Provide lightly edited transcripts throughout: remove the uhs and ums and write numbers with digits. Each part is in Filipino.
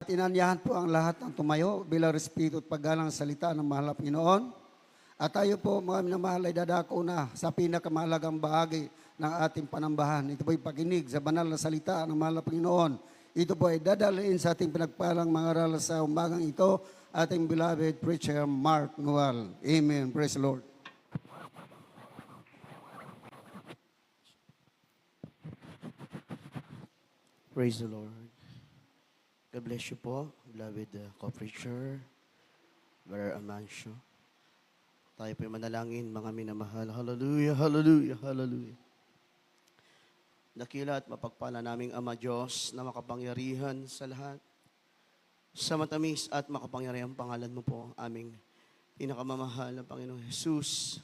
At inanyahan po ang lahat ng tumayo bilang respeto at paggalang sa salita ng mahal na Panginoon. At tayo po mga minamahal ay dadako na sa pinakamahalagang bahagi ng ating panambahan. Ito po ay pakinig sa banal na salita ng mahal na Panginoon. Ito po ay dadalhin sa ating pinagpalang mga aral sa umagang ito, ating beloved preacher Mark Noel. Amen. Praise the Lord. Praise the Lord. God bless you po, beloved co-preacher, Brother Amancio. Tayo po manalangin, mga minamahal. Hallelujah, hallelujah, hallelujah. Dakila at mapagpala naming Ama Diyos na makapangyarihan sa lahat. Sa matamis at makapangyarihang pangalan mo po, aming pinakamamahal na Panginoong Jesus.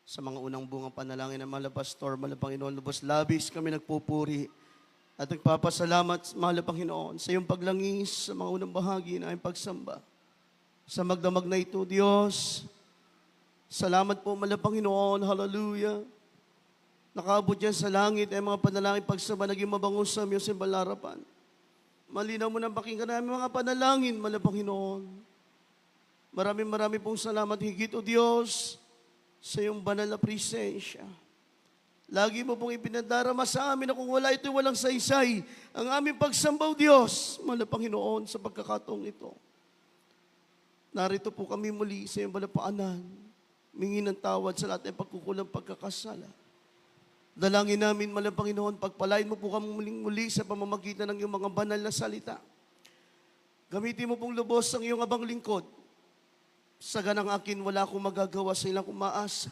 Sa mga unang bungang panalangin ng mahal na Pastor, mahal na Panginoon, lubos labis kami nagpupuri at nagpapasalamat, mahal na Panginoon, sa iyong paglangis sa mga unang bahagi na aming pagsamba. Sa magdamag na ito, Diyos, salamat po, mahal na Panginoon, hallelujah. Nakaabot yan sa langit ay mga panalangin pagsamba, naging mabango sa aming simbalarapan. Malinaw mo ng pakinggan namin mga panalangin, mahal na Panginoon. Maraming pong salamat higit, O Diyos, sa iyong banal na presensya. Lagi mo pong ipinadarama sa amin na kung wala ito, walang saysay. Ang aming pagsambaw, Diyos, mahal na Panginoon, sa pagkakataong ito. Narito po kami muli sa iyong balapaanan. Mingi ng tawad sa lahat ng pagkukulang pagkakasala. Dalangin namin, mahal na Panginoon, pagpalain mo po kami muli sa pamamagitan ng iyong mga banal na salita. Gamitin mo pong lubos ang iyong abang lingkod. Sa ganang akin, wala akong magagawa sa ilang umaasa.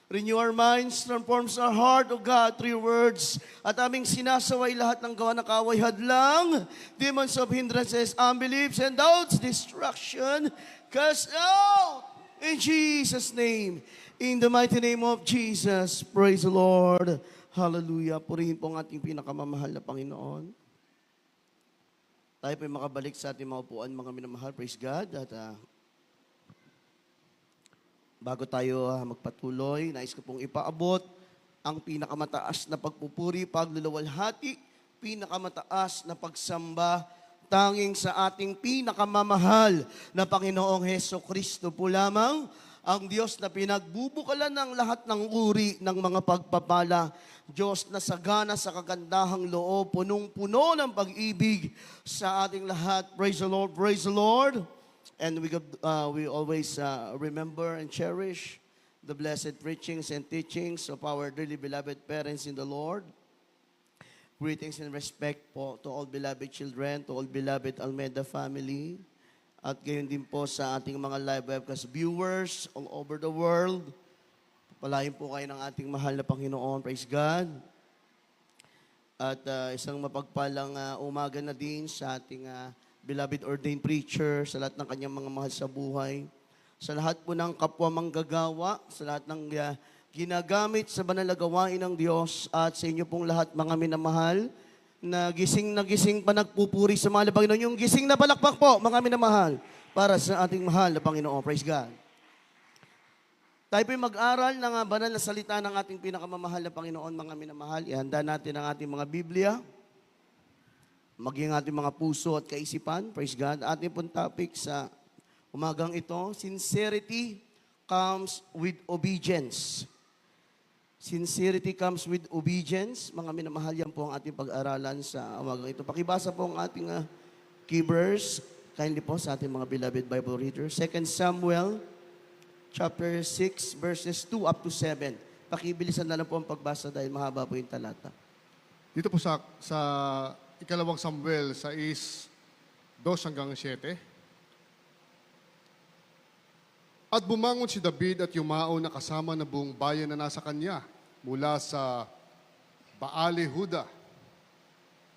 Renew our minds, transforms our heart, O God, through your words. At aming sinasaway lahat ng gawa na kaway hadlang, demons of hindrances, unbeliefs, and doubts, destruction, cast out in Jesus' name. In the mighty name of Jesus, praise the Lord. Hallelujah. Purihin po ang ating pinakamamahal na Panginoon. Tayo po makabalik sa ating mga upuan, mga minamahal. Praise God. At bago tayo magpatuloy, nais ko pong ipaabot ang pinakamataas na pagpupuri, pagluluwalhati, pinakamataas na pagsamba, tanging sa ating pinakamamahal na Panginoong Heso Kristo po lamang, ang Diyos na pinagbubukalan ng lahat ng uri ng mga pagpapala, Diyos na sagana sa kagandahang loob, punong-puno ng pag-ibig sa ating lahat. Praise the Lord, praise the Lord. And we always remember and cherish the blessed preachings and teachings of our dearly beloved parents in the Lord. Greetings and respect po to all beloved children, to all beloved Almeida family, at gayon din po sa ating mga live webcast viewers all over the world. Palayin po kayo ng ating mahal na Panginoon. Praise God. At isang mapagpalang umaga na din sa ating beloved ordained preacher, sa lahat ng kanyang mga mahal sa buhay, sa lahat po ng kapwa manggagawa, sa lahat ng ginagamit sa banal na gawain ng Diyos, at sa inyo pong lahat mga minamahal, na gising pa nagpupuri sa mahal na Panginoon. Yung gising na palakpak po, mga minamahal, para sa ating mahal na Panginoon. Praise God. Tayo po'y mag-aral ng banal na salita ng ating pinakamamahal na Panginoon, mga minamahal. Ihanda natin ang ating mga Biblia, maging ating mga puso at kaisipan. Praise God. Ating pong topic sa umagang ito, sincerity comes with obedience. Sincerity comes with obedience. Mga minamahal, yan po ang ating pag-aralan sa umagang ito. Pakibasa po ang ating key verse. Kindly po sa ating mga beloved Bible readers. 2 Samuel chapter 6 verses 2 up to 7. Pakibilisan na lang po ang pagbasa dahil mahaba po yung talata. Dito po sa ikalawang Samuel 6, 2 hanggang 7. At bumangon si David at yumao na kasama na buong bayan na nasa kanya mula sa Baale, Huda,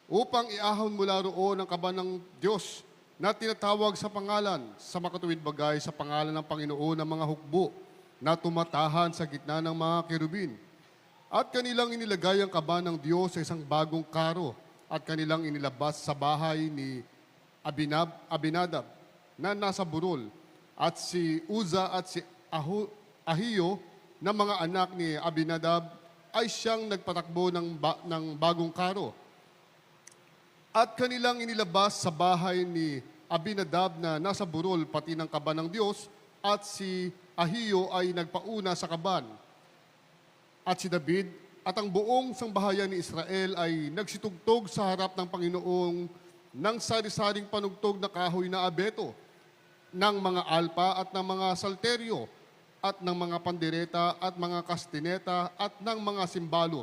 upang iahon mula roon ang kaban ng Diyos na tinatawag sa pangalan, sa makatuwid bagay sa pangalan ng Panginoon ng mga hukbo na tumatahan sa gitna ng mga kerubin. At kanilang inilagay ang kaban ng Diyos sa isang bagong karo at kanilang inilabas sa bahay ni Abinadab na nasa burol, at si Uza at si Ahiyo na mga anak ni Abinadab, ay siyang nagpatakbo ng bagong karo. At kanilang inilabas sa bahay ni Abinadab na nasa burol pati ng kaban ng Diyos, at si Ahiyo ay nagpauna sa kaban. At si David at ang buong sangbahayan ni Israel ay nagsitugtog sa harap ng Panginoong ng sari-saring panugtog na kahoy na abeto, ng mga alpa at ng mga salteryo, at ng mga pandereta at mga kastineta at ng mga simbalo.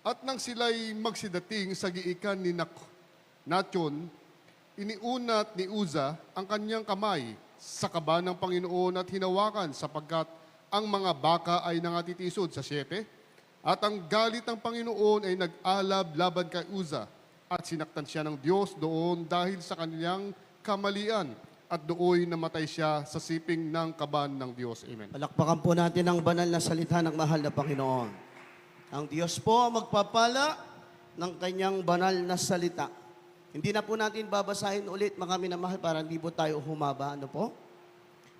At nang sila'y magsidating sa giikan ni Natyon, iniunat ni Uza ang kanyang kamay sa kaban ng Panginoon at hinawakan, sapagkat ang mga baka ay nangatitisod sa siyete, at ang galit ng Panginoon ay nag-alab laban kay Uza, at sinaktan siya ng Diyos doon dahil sa kanyang kamalian, at dooy namatay siya sa siping ng kaban ng Diyos. Amen. Palakpakan po natin ang banal na salita ng mahal na Panginoon. Ang Diyos po ang magpapala ng kanyang banal na salita. Hindi na po natin babasahin ulit, mga minamahal, para hindi po tayo humaba. Ano po?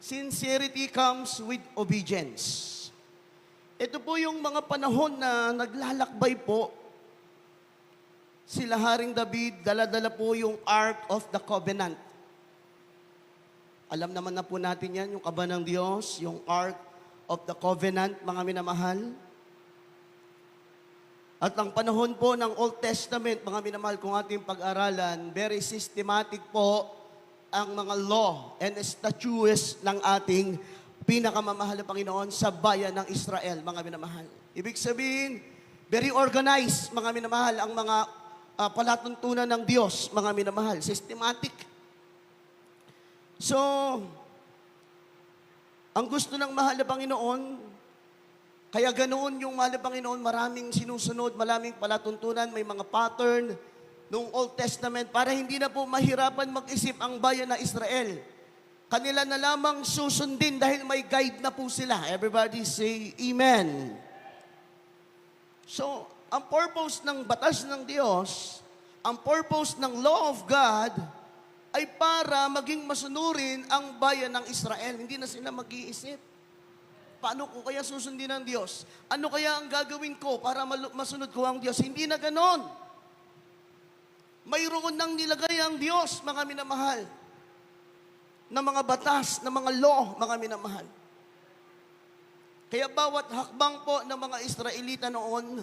Sincerity comes with obedience. Ito po yung mga panahon na naglalakbay po. Sila Haring David, dala-dala po yung Ark of the Covenant. Alam naman na po natin yan, yung kaban ng Diyos, yung Ark of the Covenant, mga minamahal. At ang panahon po ng Old Testament, mga minamahal, kung ating pag-aralan, very systematic po ang mga law and statutes ng ating pinakamamahal na Panginoon sa bayan ng Israel, mga minamahal. Ibig sabihin, very organized, mga minamahal, ang mga palatuntunan ng Diyos, mga minamahal, systematic. So, ang gusto ng mahal na Panginoon, kaya ganoon yung mahal na Panginoon, maraming sinusunod, maraming palatuntunan, may mga pattern noong Old Testament para hindi na po mahirapan mag-isip ang bayan ng Israel. Kanila na lamang susundin dahil may guide na po sila. Everybody say Amen. So, ang purpose ng batas ng Diyos, ang purpose ng law of God, ay para maging masunurin ang bayan ng Israel. Hindi na sila mag-iisip. Paano ko kaya susundin ng Diyos? Ano kaya ang gagawin ko para masunod ko ang Diyos? Hindi na ganon. Mayroon nang nilagay ang Diyos, mga minamahal, na mga batas, na mga law, mga minamahal. Kaya bawat hakbang po ng mga Israelita noon,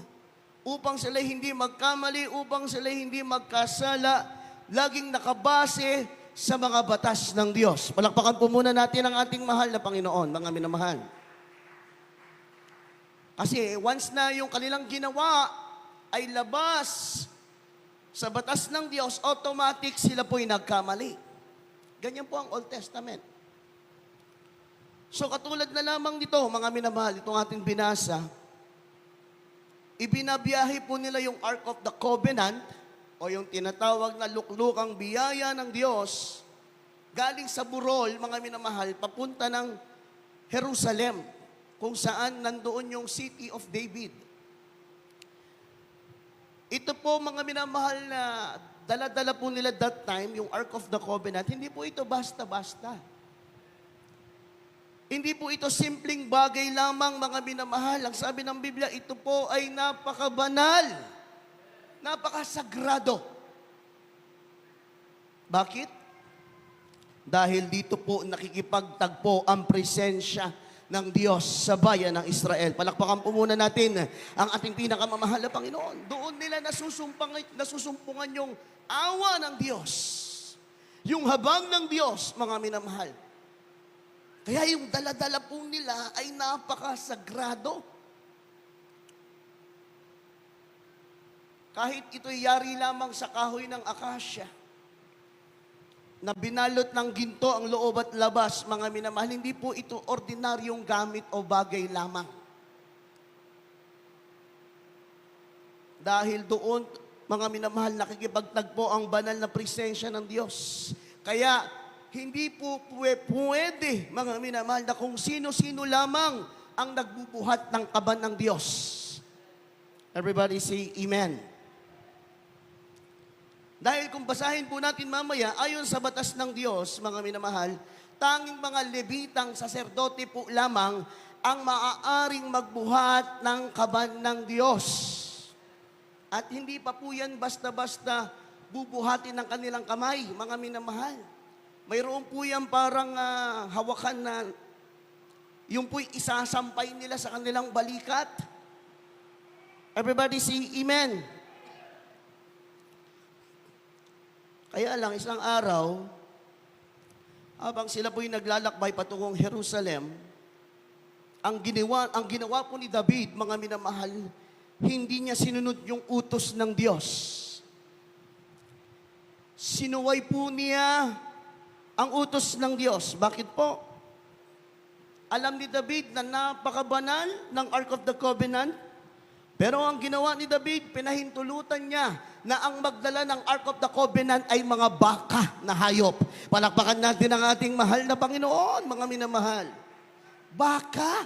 upang sila hindi magkamali, upang sila hindi magkasala, laging nakabase sa mga batas ng Diyos. Palakpakan po muna natin ang ating mahal na Panginoon, mga minamahal. Kasi once na yung kanilang ginawa ay labas sa batas ng Diyos, automatic sila po'y nagkamali. Ganyan po ang Old Testament. So katulad na lamang nito, mga minamahal, itong ating binasa, ibinabiyahe po nila yung Ark of the Covenant, o yung tinatawag na luklukang biyaya ng Diyos, galing sa burol, mga minamahal, papunta ng Jerusalem, kung saan nandoon yung City of David. Ito po, mga minamahal, na dala-dala po nila that time, yung Ark of the Covenant, hindi po ito basta-basta. Hindi po ito simpleng bagay lamang, mga minamahal. Ang sabi ng Biblia, ito po ay napakabanal, napakasagrado. Bakit? Dahil dito po nakikipagtagpo ang presensya ng Diyos sa bayan ng Israel. Palakpakan po muna natin ang ating pinakamamahal na Panginoon. Doon nila nasusumpungan yung awa ng Diyos. Yung habang ng Diyos, mga minamahal. Kaya yung dala-dala po nila ay napakasagrado. Kahit ito'y yari lamang sa kahoy ng akasya, na binalot ng ginto ang loob at labas, mga minamahal, hindi po ito ordinaryong gamit o bagay lamang. Dahil doon, mga minamahal, nakikipagtagpo ang banal na presensya ng Diyos. Kaya, hindi po pwede, mga minamahal, na kung sino-sino lamang ang nagbubuhat ng kaban ng Diyos. Everybody say Amen. Dahil kung basahin po natin mamaya, ayon sa batas ng Diyos, mga minamahal, tanging mga Levitang saserdote po lamang ang maaaring magbuhat ng kaban ng Diyos. At hindi pa po yan basta-basta bubuhatin ng kanilang kamay, mga minamahal. Mayroon po yan parang hawakan na yung po'y isasampay nila sa kanilang balikat. Everybody say amen. Kaya lang, isang araw, habang sila po'y naglalakbay patungong Jerusalem, ang ginawa po ni David, mga minamahal, hindi niya sinunod yung utos ng Diyos. Sinuway po niya ang utos ng Diyos. Bakit po? Alam ni David na napakabanal ng Ark of the Covenant, pero ang ginawa ni David, pinahintulutan niya na ang magdala ng Ark of the Covenant ay mga baka na hayop. Palakpakan natin ang ating mahal na Panginoon, mga minamahal. Baka.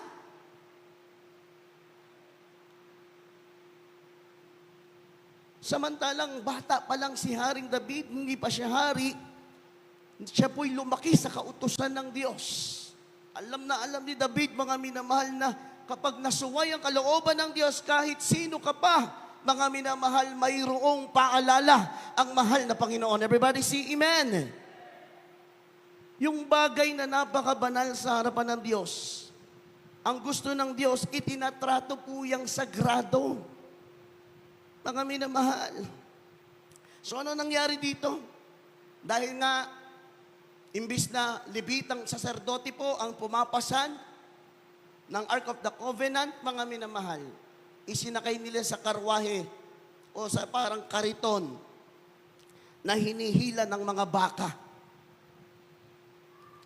Samantalang bata pa lang si Haring David, hindi pa siya hari, siya po'y lumaki sa kautusan ng Diyos. Alam na alam ni David, mga minamahal, na kapag nasuway ang kalooban ng Diyos, kahit sino ka pa, mga minamahal, mayroong paalala ang mahal na Panginoon. Everybody say amen. Yung bagay na napakabanal sa harapan ng Diyos, ang gusto ng Diyos, itinatrato po yung sagrado. Mga minamahal. So ano nangyari dito? Dahil nga, imbis na libitang saserdote po ang pumapasan ng Ark of the Covenant, mga minamahal, isinakay nila sa karwahe o sa parang kariton na hinihila ng mga baka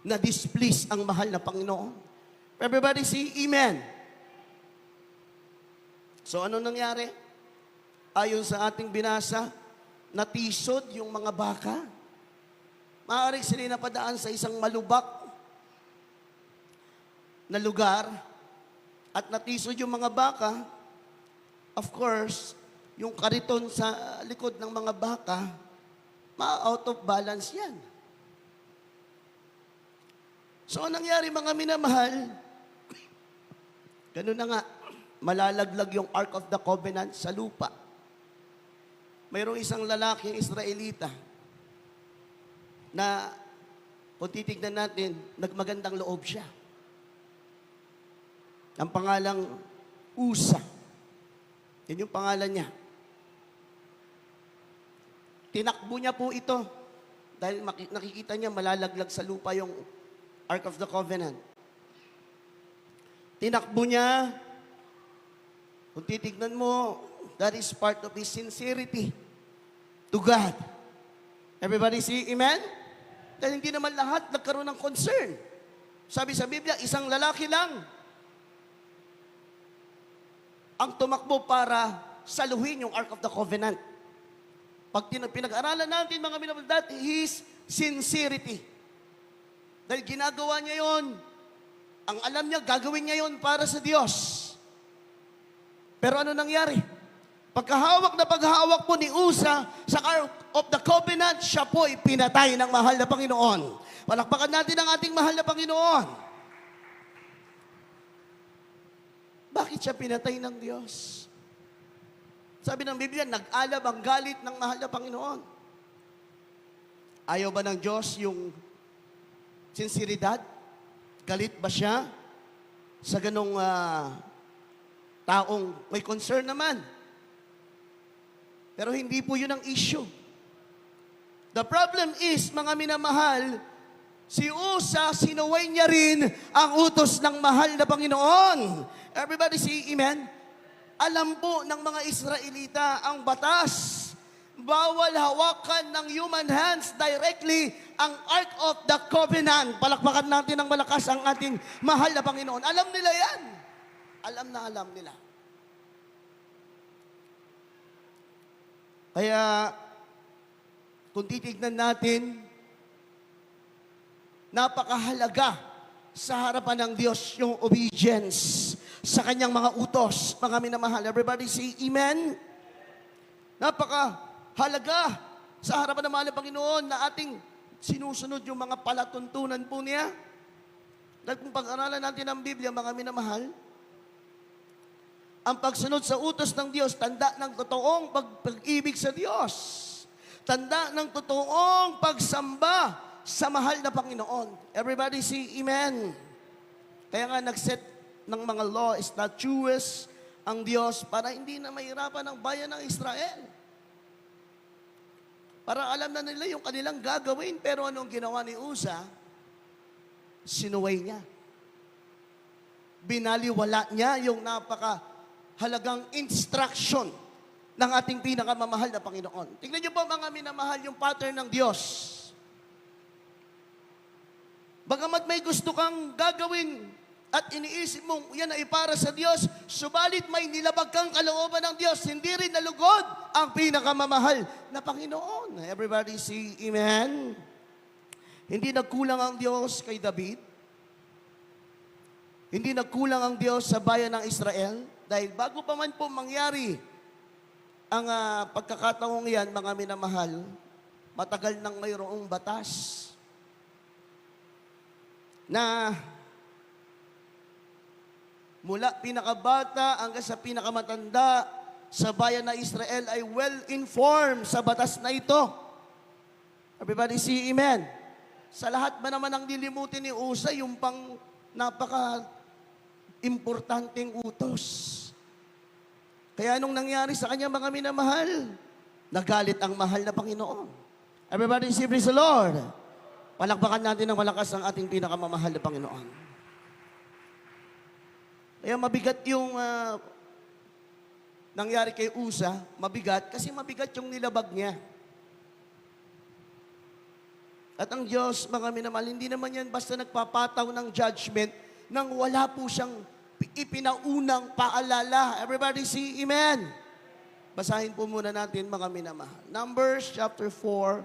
na displease ang mahal na Panginoon. Everybody say amen. So ano nangyari? Ayon sa ating binasa, natisod yung mga baka. Maaaring sila napadaan sa isang malubak na lugar at natisod yung mga baka. Of course, yung kariton sa likod ng mga baka, ma-out of balance yan. So, anong nangyari, mga minamahal? Ganun na nga, malalaglag yung Ark of the Covenant sa lupa. Mayroong isang lalaking Israelita na, kung titignan natin, nagmagandang loob siya. Ang pangalang Usa. Yan yung pangalan niya. Tinakbo niya po ito dahil nakikita niya malalaglag sa lupa yung Ark of the Covenant. Tinakbo niya. Kung titignan mo, that is part of his sincerity to God. Everybody say amen? Dahil hindi naman lahat nagkaroon ng concern. Sabi sa Biblia, isang lalaki lang ang tumakbo para saluhin yung Ark of the Covenant. Pag pinag-aralan natin, mga minamahal, that is sincerity. Dahil ginagawa niya yon, ang alam niya, gagawin niya yon para sa Diyos. Pero ano nangyari? Pagkahawak na paghahawak po ni Usa sa Ark of the Covenant, siya po'y pinatay ng mahal na Panginoon. Palakpakan natin ang ating mahal na Panginoon. Bakit siya pinatay ng Diyos? Sabi ng Biblia, nag-alab ang galit ng mahal na Panginoon. Ayaw ba ng Diyos yung sinseridad? Galit ba siya sa ganong taong may concern naman? Pero hindi po yun ang issue. The problem is, mga minamahal, si Usa, sinuway niya rin ang utos ng mahal na Panginoon. Everybody say amen? Alam po ng mga Israelita ang batas. Bawal hawakan ng human hands directly ang Ark of the Covenant. Palakpakan natin ng malakas ang ating mahal na Panginoon. Alam nila yan. Alam na alam nila. Kaya, kung titignan natin, napakahalaga sa harapan ng Diyos yung obedience sa kanyang mga utos, mga minamahal. Everybody say amen? Napakahalaga sa harapan ng mahal na Panginoon na ating sinusunod yung mga palatuntunan po niya. Dahil kung pag-aralan natin ang Biblia, mga minamahal, ang pagsunod sa utos ng Diyos, tanda ng totoong pag-ibig sa Diyos. Tanda ng totoong pagsamba sa mahal na Panginoon. Everybody say amen. Kaya nga nag-set ng mga law, statutes ang Diyos para hindi na mahirapan ang bayan ng Israel. Para alam na nila yung kanilang gagawin, pero anong ginawa ni Uza? Sinuway niya. Binaliwala niya yung napakahalagang instruction ng ating pinakamamahal na Panginoon. Tingnan niyo po mga minamahal yung pattern ng Diyos. Bagamat may gusto kang gagawin at iniisip mong yan ay para sa Diyos, subalit may nilabag kang kalooban ng Diyos, hindi rin nalugod ang pinakamamahal na Panginoon. Everybody say amen. Hindi nagkulang ang Diyos kay David. Hindi nagkulang ang Diyos sa bayan ng Israel. Dahil bago pa man po mangyari ang pagkakataong yan, mga minamahal, matagal nang mayroong batas na mula pinakabata hanggang sa pinakamatanda sa bayan ng Israel ay well-informed sa batas na ito. Everybody say amen. Sa lahat ba naman ang nilimutin ni Uza, yung pang napaka-importanteng utos. Kaya anong nangyari sa kanya mga minamahal? Nagalit ang mahal na Panginoon. Everybody say praise the Lord. Palakpakan natin ng malakas ang ating pinakamamahal na Panginoon. Kaya mabigat yung nangyari kay Uza, mabigat kasi mabigat yung nilabag niya. At ang Diyos, mga minamahal, hindi naman yan basta nagpapataw ng judgment nang wala po siyang ipinaunang paalala. Everybody say amen. Basahin po muna natin mga minamahal. Numbers chapter 4,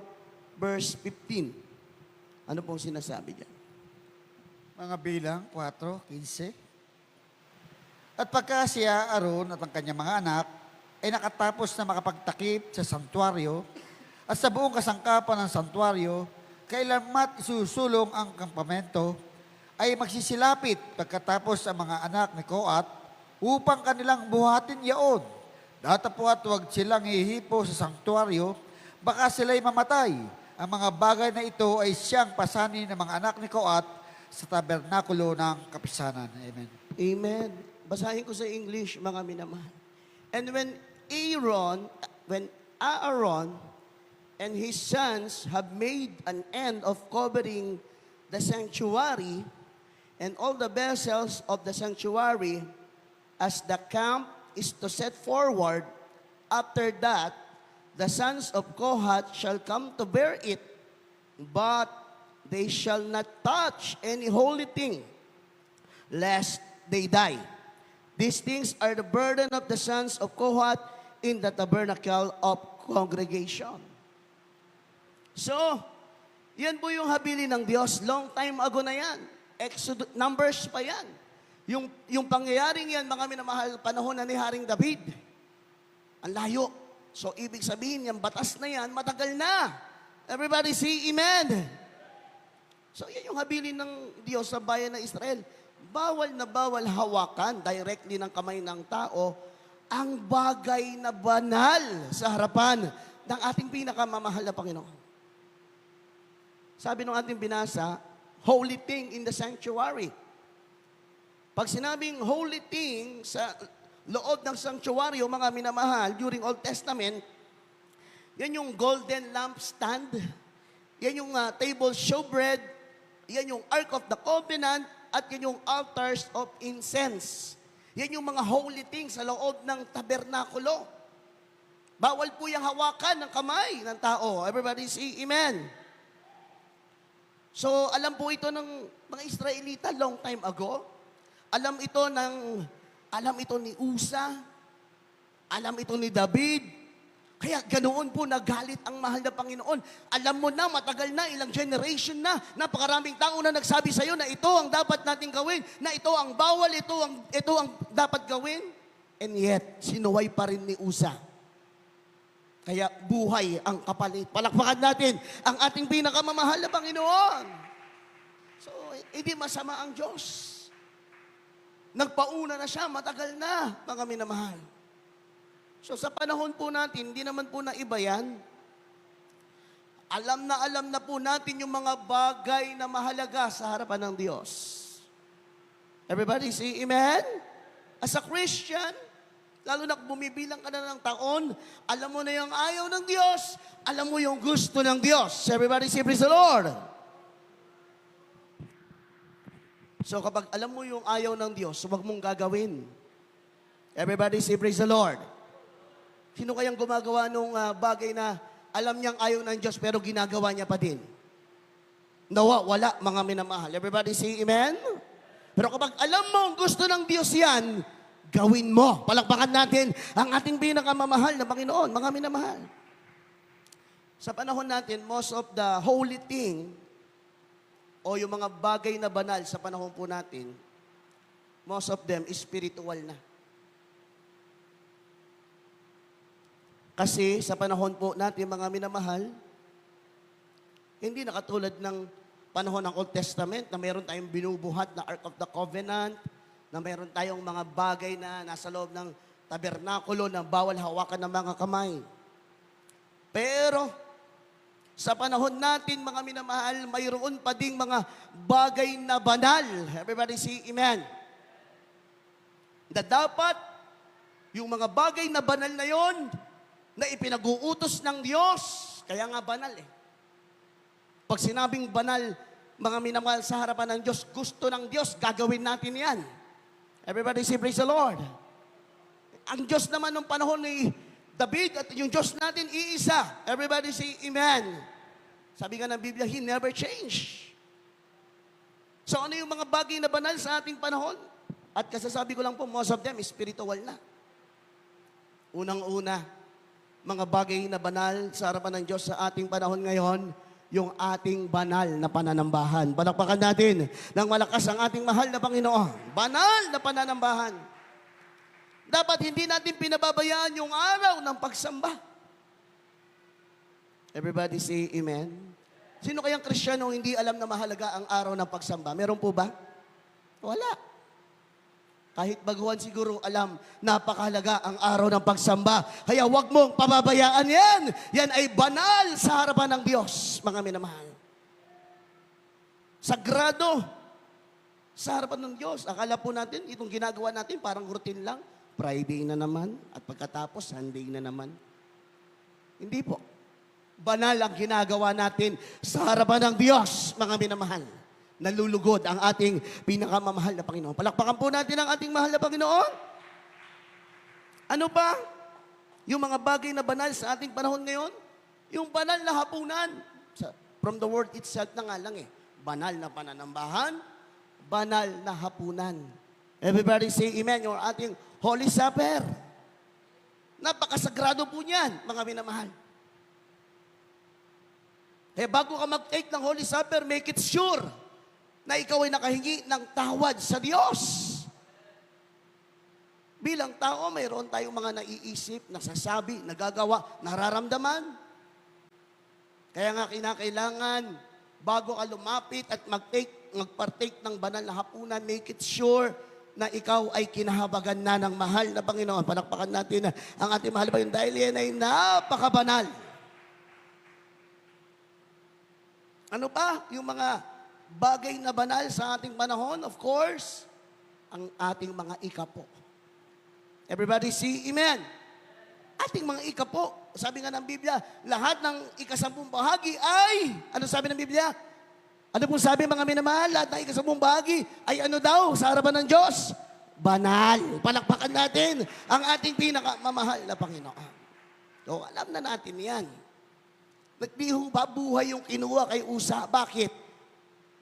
verse 15. Ano pong sinasabi diyan? Mga bilang, 4:15. At pagka siya, Aaron, at ang kanyang mga anak, ay nakatapos na makapagtakip sa santuario at sa buong kasangkapan ng santuario, kailanmat isusulong ang kampamento, ay magsisilapit pagkatapos ang mga anak ni Koat upang kanilang buhatin yaon. Datapwat huwag silang hihipo sa santuario, baka sila'y mamatay. Ang mga bagay na ito ay siyang pasanin ng mga anak ni Koat sa tabernakulo ng kapisanan. Amen. Amen. Basahin ko sa English, mga minamahal. And when Aaron and his sons have made an end of covering the sanctuary and all the vessels of the sanctuary, as the camp is to set forward, after that, the sons of Kohath shall come to bear it, but they shall not touch any holy thing, lest they die. These things are the burden of the sons of Kohath in the tabernacle of congregation. So, yan po yung habilin ng Diyos. Long time ago na yan. Exodus, Numbers pa yan. Yung pangyayaring yan, mga minamahal, panahon na ni Haring David. Ang layo. So, ibig sabihin, yung batas na yan, matagal na. Everybody say amen. So, yan yung habilin ng Diyos sa bayan ng Israel. Bawal na bawal hawakan directly ng kamay ng tao ang bagay na banal sa harapan ng ating pinakamamahal na Panginoon. Sabi ng ating binasa, holy thing in the sanctuary. Pag sinabing holy thing sa loob ng sanctuary, mga minamahal, during Old Testament, yan yung golden lampstand, yan yung table showbread, yan yung Ark of the Covenant, at yan yung altars of incense. Yan yung mga holy things sa loob ng tabernakulo. Bawal po yung hawakan ng kamay ng tao. Everybody say amen. So, alam po ito ng mga Israelita long time ago. Alam ito ni Uza. Alam ito ni David. Kaya ganoon po nagalit ang mahal na Panginoon. Alam mo na, matagal na, ilang generation na, napakaraming tao na nagsabi sa iyo na ito ang dapat nating gawin, na ito ang bawal, ito ang dapat gawin. And yet, sinuway pa rin ni Uza. Kaya buhay ang kapalit. Palakpakan natin ang ating pinakamamahal na Panginoon. So, hindi masama ang Diyos. Nagpauna na siya, matagal na, mga minamahal. So sa panahon po natin, hindi naman po na iba yan. alam na po natin yung mga bagay na mahalaga sa harapan ng Diyos. Everybody say amen? As a Christian, lalo na kung bumibilang ka na ng taon, alam mo na yung ayaw ng Diyos, alam mo yung gusto ng Diyos. Everybody say praise the Lord. So kapag alam mo yung ayaw ng Diyos, huwag mong gagawin. Everybody say praise the Lord. Sino kayang gumagawa nung bagay na alam niyang ayaw ng Diyos pero ginagawa niya pa din? Nawa, wala, mga minamahal. Everybody say amen? Pero kapag alam mo gusto ng Diyos yan, gawin mo. Palakpakan natin ang ating pinakamamahal na Panginoon, mga minamahal. Sa panahon natin, most of the holy thing o yung mga bagay na banal sa panahon po natin, most of them is spiritual na. Kasi sa panahon po natin, mga minamahal, hindi na katulad ng panahon ng Old Testament na meron tayong binubuhat na Ark of the Covenant, na meron tayong mga bagay na nasa loob ng tabernakulo na bawal hawakan ng mga kamay. Pero sa panahon natin, mga minamahal, mayroon pa ding mga bagay na banal. Everybody say amen. Na dapat yung mga bagay na banal na yon na ipinag-uutos ng Diyos, kaya nga banal eh. Pag sinabing banal, mga minamahal sa harapan ng Diyos, gusto ng Diyos, gagawin natin yan. Everybody say praise the Lord. Ang Diyos naman nung panahon ni David at yung Diyos natin iisa. Everybody say amen. Sabi nga ng Biblia, He never changed. So ano yung mga bagay na banal sa ating panahon? At kasasabi ko lang po, most of them is spiritual na. Unang-una, mga bagay na banal sa harapan ng Diyos sa ating panahon ngayon, yung ating banal na pananambahan. Palakpakan natin ng malakas ang ating mahal na Panginoon. Banal na pananambahan. Dapat hindi natin pinababayaan yung araw ng pagsamba. Everybody say amen. Sino kayang Kristiyano hindi alam na mahalaga ang araw ng pagsamba? Meron po ba? Wala. Kahit baguhan siguro alam, napakahalaga ang araw ng pagsamba. Kaya huwag mong pababayaan yan. Yan ay banal sa harapan ng Diyos, mga minamahal. Sagrado sa harapan ng Diyos. Akala po natin, itong ginagawa natin parang routine lang. Friday na naman, at pagkatapos Sunday na naman. Hindi po. Banal ang ginagawa natin sa harapan ng Diyos, mga minamahal. Nalulugod ang ating pinakamamahal na Panginoon. Palakpakan po natin ang ating mahal na Panginoon. Ano ba yung mga bagay na banal sa ating panahon ngayon? Yung banal na hapunan. From the word itself na nga lang eh. Banal na pananambahan, banal na hapunan. Everybody say amen. Yung ating Holy Supper. Napakasagrado po niyan, mga minamahal. Eh bago ka mag-take ng Holy Supper, make it sure na ikaw ay nakahingi ng tawad sa Diyos. Bilang tao, mayroon tayong mga naiisip, nasasabi, nagagawa, nararamdaman. Kaya nga kinakailangan, bago ka lumapit at magpartake ng banal na hapunan, make it sure na ikaw ay kinahabagan na ng mahal na Panginoon. Palakpakan natin ang ating mahal na Panginoon dahil yan ay napakabanal. Ano pa yung mga bagay na banal sa ating panahon? Of course, ang ating mga ikapo. Everybody say amen. Ating mga ikapo. Sabi nga ng Biblia, lahat ng ikasampung bahagi ay, ano sabi ng Biblia? Ano pong sabi mga minamahal? Lahat ng ikasampung bahagi ay ano daw sa harapan ng Diyos? Banal. Palakpakan natin ang ating pinakamamahal na Panginoon. So, alam na natin yan. Nagbiho ba buhay yung kinuha kay Usa? Bakit?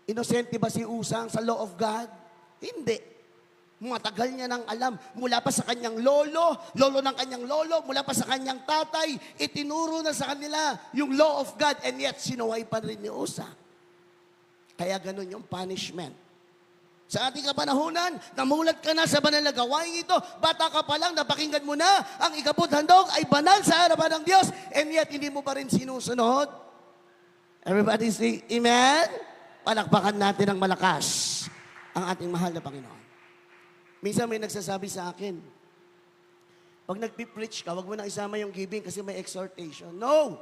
Inosente ba si Usang sa law of God? Hindi. Matagal niya nang alam. Mula pa sa kanyang lolo ng kanyang lolo, mula pa sa kanyang tatay, itinuro na sa kanila yung law of God, and yet sinuway pa rin ni Usa. Kaya ganun yung punishment. Sa ating kapanahunan, namulat ka na sa banal na gawain ito, bata ka pa lang, napakinggan mo na, ang ikaput handog ay banal sa harapan ng Diyos, and yet hindi mo pa rin sinusunod. Everybody say, amen? Palakpakan natin ng malakas ang ating mahal na Panginoon. Minsan may nagsasabi sa akin, pag nagpipreach ka, wag mo na isama yung giving kasi may exhortation. No!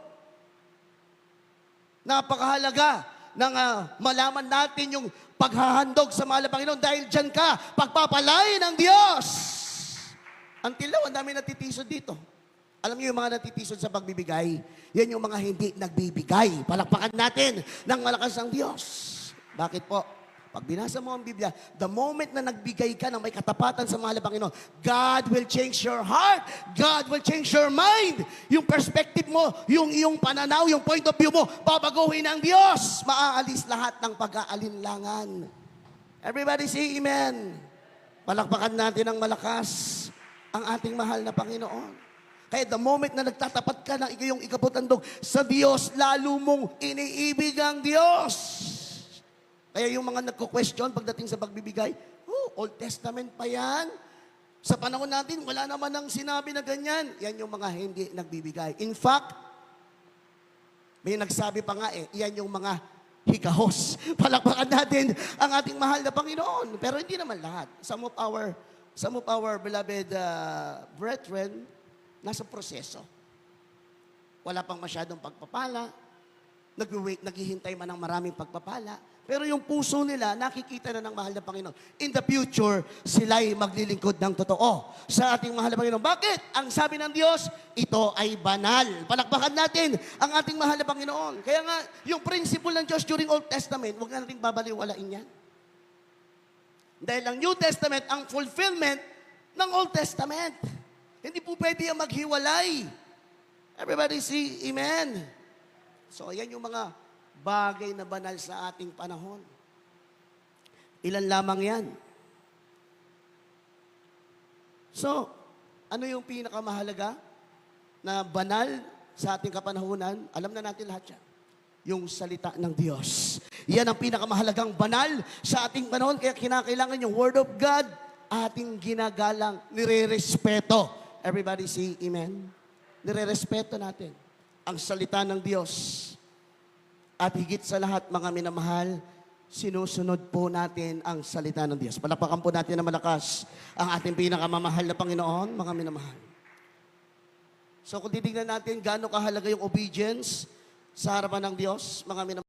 Napakahalaga ng malaman natin yung paghahandog sa mahal na Panginoon dahil dyan ka pagpapalain ng Diyos. Until now, ang dami natitisod dito. Alam niyo yung mga natitisod sa pagbibigay, yan yung mga hindi nagbibigay. Palakpakan natin ng malakas ang Diyos. Bakit po? Pag binasa mo ang Biblia, the moment na nagbigay ka ng may katapatan sa mahal na Panginoon, God will change your heart. God will change your mind. Yung perspective mo, yung iyong pananaw, yung point of view mo, babaguhin ng Diyos. Maaalis lahat ng pag-aalinlangan. Everybody say amen. Palakpakan natin ng malakas ang ating mahal na Panginoon. Kaya the moment na nagtatapat ka ng iyong ikaputandog sa Diyos, lalo mong iniibig ang Diyos. Kaya yung mga nagko-question pagdating sa pagbibigay, Old Testament pa yan. Sa panahon natin, wala naman nang sinabi na ganyan. Yan yung mga hindi nagbibigay. In fact, may nagsabi pa nga yan yung mga higahos. Palakpakan natin ang ating mahal na Panginoon. Pero hindi naman lahat. Some of our beloved brethren, nasa proseso. Wala pang masyadong pagpapala. Nag-wait, naghihintay man ng maraming pagpapala. Pero yung puso nila, nakikita na ng mahal na Panginoon. In the future, sila'y maglilingkod ng totoo sa ating mahal na Panginoon. Bakit? Ang sabi ng Diyos, ito ay banal. Palakpakan natin ang ating mahal na Panginoon. Kaya nga, yung principle ng Diyos during Old Testament, huwag na natin babaliwalain yan. Dahil ang New Testament, ang fulfillment ng Old Testament. Hindi po pwede yung maghiwalay. Everybody say amen. So, yan yung mga bagay na banal sa ating panahon. Ilan lamang yan. So, ano yung pinakamahalaga na banal sa ating kapanahunan? Alam na natin lahat yan. Yung salita ng Diyos. Yan ang pinakamahalagang banal sa ating panahon. Kaya kinakailangan yung Word of God ating ginagalang, nire-respeto. Everybody say amen. Nire-respeto natin ang salita ng Diyos. At higit sa lahat, mga minamahal, sinusunod po natin ang salita ng Diyos. Palapakan po natin na malakas ang ating pinakamamahal na Panginoon, mga minamahal. So kung titignan natin gaano kahalaga yung obedience sa harapan ng Diyos, mga minamahal,